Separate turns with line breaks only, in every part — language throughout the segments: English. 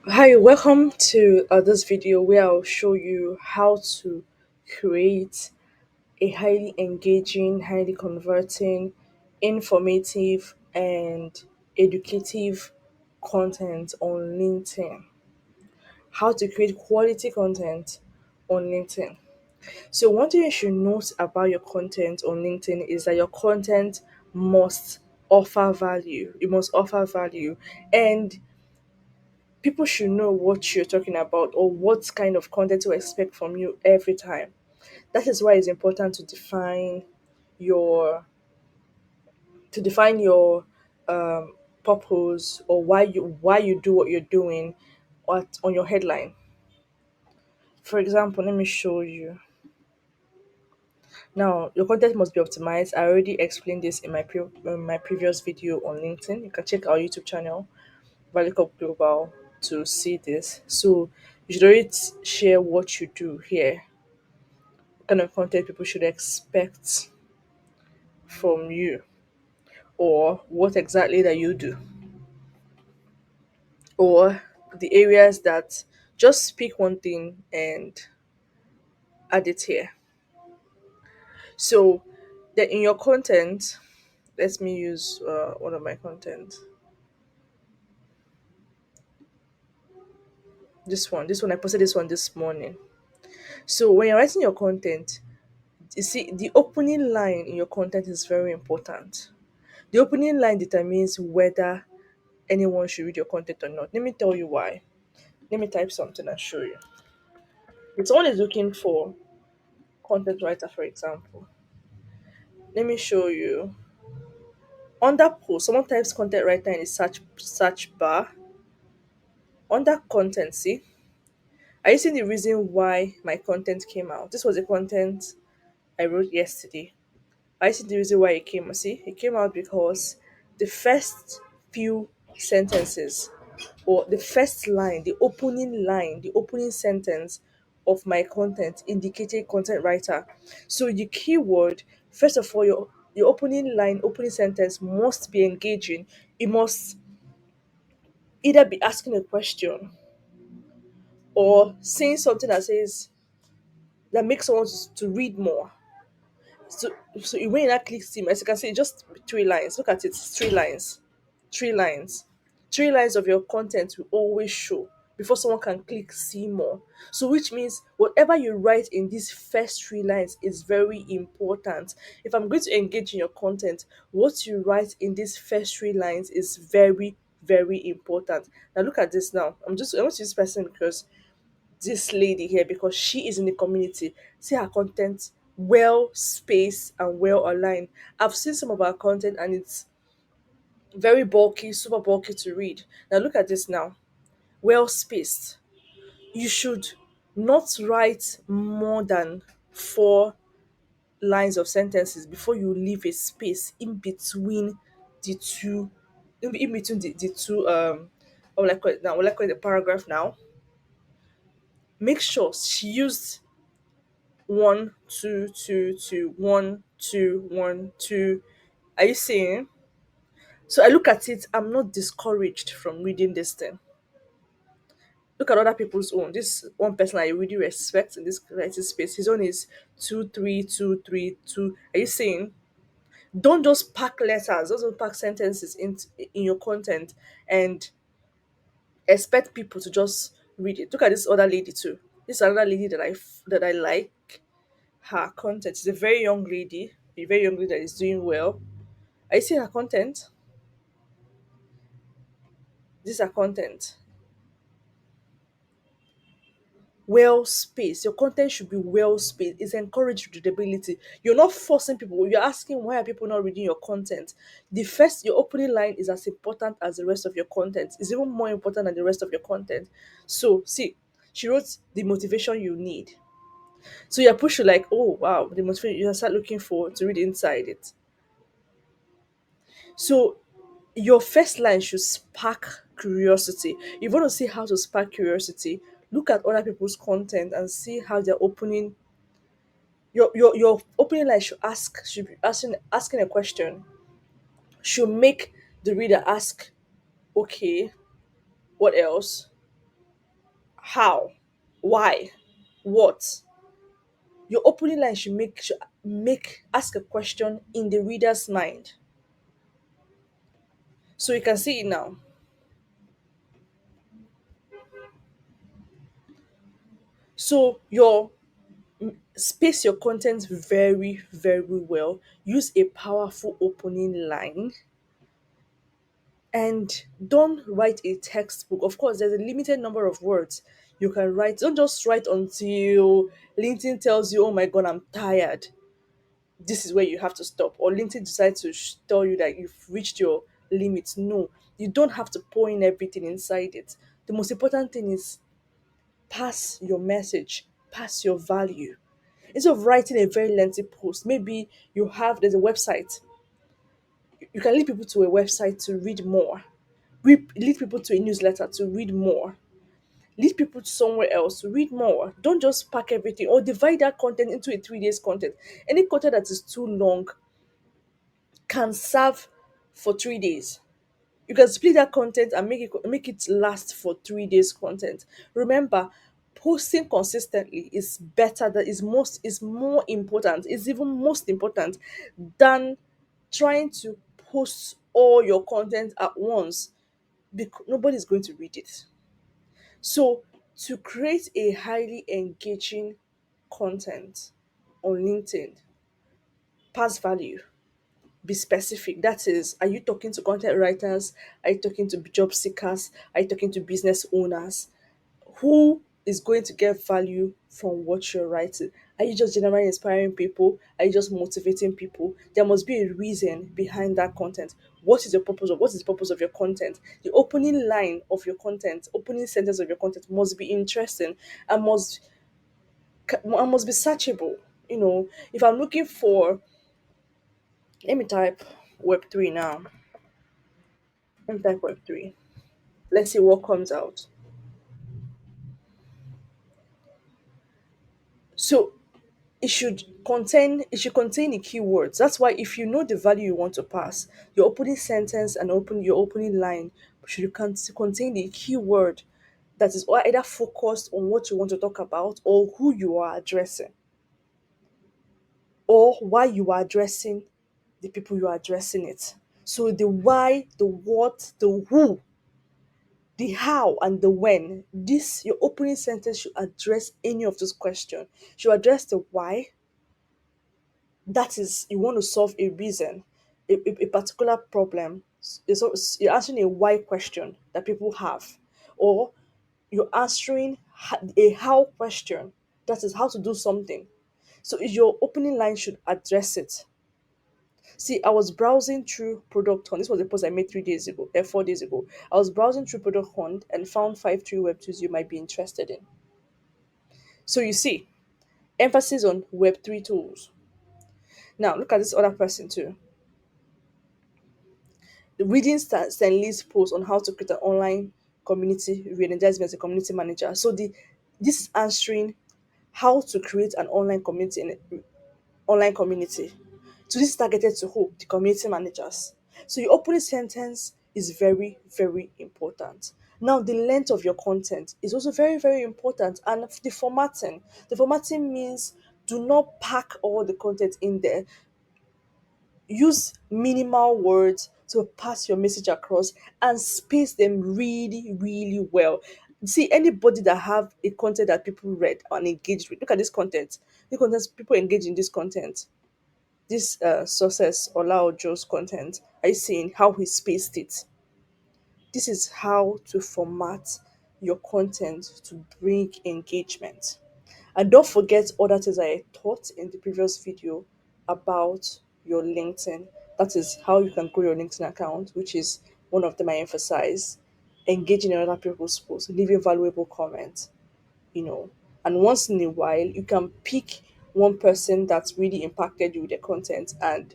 Hi, welcome to this video where I'll show you how to create a highly engaging, highly converting, informative, and educative content on LinkedIn. How to create quality content on LinkedIn. So, one thing you should note about your content on LinkedIn is that your content must offer value. It must offer value. And people should know what you're talking about or what kind of content to expect from you every time. That is why it's important your to define your purpose or why you do what you're doing on your headline. For example, let me show you. Now, your content must be optimized. I already explained this in my previous video on LinkedIn. You can check our YouTube channel, Valucop Global, to see this. So you should already share what you do here, what kind of content people should expect from you, or what exactly that you do, or the areas that just pick one thing and add it here. So then in your content, let me use one of my content. This one I posted this one this morning. So when you're writing your content, you see the opening line in your content is very important. The opening line determines whether anyone should read your content or not. Let me tell you why. Let me type something and show you. If someone is looking for content writer, for example, let me show you. Under post, someone types content writer in the search bar. Under content, see, are you seeing the reason why my content came out? This was the content I wrote yesterday. I see the reason why it came. See, it came out because the first few sentences, or the first line, the opening sentence of my content indicated content writer. So the keyword, first of all, your opening line, opening sentence must be engaging. It must either be asking a question or saying something that makes someone to read more. So, so when you now click sim, as you can see, it's just three lines. Look at it, it's three lines, three lines, three lines of your content will always show before someone can click see more. So, which means whatever you write in these first three lines is very important. If I'm going to engage in your content, what you write in these first three lines is very, very important. Now, look at this. Now, I want to use this person because this lady here, because she is in the community. See her content, well spaced and well aligned. I've seen some of her content and it's very bulky, super bulky to read. Now look at this now. Well spaced. You should not write more than four lines of sentences before you leave a space in between the two in between the two what will I call it now? What will I call it the paragraph now? Make sure she used one, two, two, two, one, two, one, two. Are you seeing? So I look at it, I'm not discouraged from reading this thing. Look at other people's own. This one person I really respect in this writing space, his own is two, three, two, three, two. Are you seeing? Don't just pack letters, don't pack sentences in your content and expect people to just read it. Look at this other lady too. This is another lady that I like her content. She's a very young lady, a very young lady that is doing well. I see her content. This is her content. Well spaced. Your content should be well spaced. It's encouraged readability. You're not forcing people. You're asking why are people not reading your content. Your opening line is as important as the rest of your content. It's even more important than the rest of your content. So see, she wrote the motivation you need. So you're pushed to like, oh wow, the motivation you start looking for to read inside it. So your first line should spark curiosity. If you want to see how to spark curiosity, look at other people's content and see how they're opening. Your opening line should be asking a question. Should make the reader ask, okay, what else? how, why, what. Your opening line should make ask a question in the reader's mind. So you can see it now. So your space your content very, very well. Use a powerful opening line and don't write a textbook. Of course, there's a limited number of words you can write. Don't just write until LinkedIn tells you, oh my God, I'm tired. This is where you have to stop. Or LinkedIn decides to tell you that you've reached your limit. No, you don't have to pour in everything inside it. The most important thing is pass your message, pass your value. Instead of writing a very lengthy post, maybe there's a website. You can lead people to a website to read more. Lead people to a newsletter to read more. Lead people to somewhere else to read more. Don't just pack everything or divide that content into a 3 days content. Any content that is too long can serve for 3 days. You can split that content and make it last for 3 days content. Remember, posting consistently is better, that is more important, is even most important than trying to post all your content at once, because nobody's going to read it. So to create a highly engaging content on LinkedIn, pass value, be specific. That is, are you talking to content writers? Are you talking to job seekers? Are you talking to business owners? Who is going to get value from what you're writing? Are you just generally inspiring people? Are you just motivating people? There must be a reason behind that content. What is the purpose of your content? The opening line of your content, opening sentence of your content must be interesting and must be searchable. If I'm looking for, let me type Web3 now. Let me type Web3. Let's see what comes out. So it should contain the keywords. That's why if you know the value you want to pass, your opening sentence and your opening line should contain the keyword that is either focused on what you want to talk about or who you are addressing, or why you are addressing the people you are addressing it. So the why, the what, the who, the how, and the when. This your opening sentence should address any of those questions. Should address the why. That is, you want to solve a reason, a particular problem. You're answering a why question that people have, or you're answering a how question, that is how to do something. So your opening line should address it. See, I was browsing through Product Hunt. This was a post I made 3 days ago, 4 days ago. I was browsing through Product Hunt and found 5 3 Web2s you might be interested in. So you see, emphasis on Web3 tools. Now look at this other person too. Reading Stanley's post on how to create an online community, re-energize me as a community manager. So this is answering how to create an online community. So this is targeted to who? The community managers. So your opening sentence is very, very important. Now, the length of your content is also very, very important. And the formatting. The formatting means do not pack all the content in there. Use minimal words to pass your message across and space them really, really well. See, anybody that have a content that people read and engaged with, look at this content. The content people engage in this content. This success Joe's content. Are you seeing how he spaced it? This is how to format your content to bring engagement. And don't forget other things I taught in the previous video about your LinkedIn. That is how you can grow your LinkedIn account, which is one of them I emphasize. Engaging in other people's posts, leaving valuable comments, you know. And once in a while, you can pick one person that's really impacted you with their content and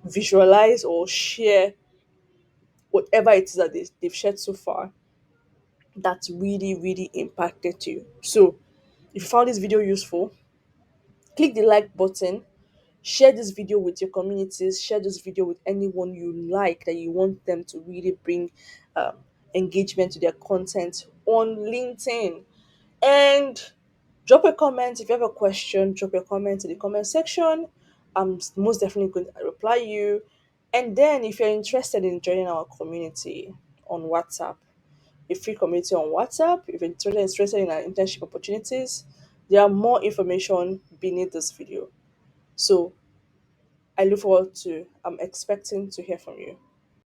visualize or share whatever it is that they've shared so far that really, really impacted you. So, if you found this video useful, click the like button, share this video with your communities, share this video with anyone you like that you want them to really bring um, engagement to their content on LinkedIn. And drop a comment if you have a question. Drop a comment in the comment section. I'm most definitely going to reply you. And then, if you're interested in joining our community on WhatsApp, a free community on WhatsApp, if you're interested in our internship opportunities, there are more information beneath this video. So I'm expecting to hear from you.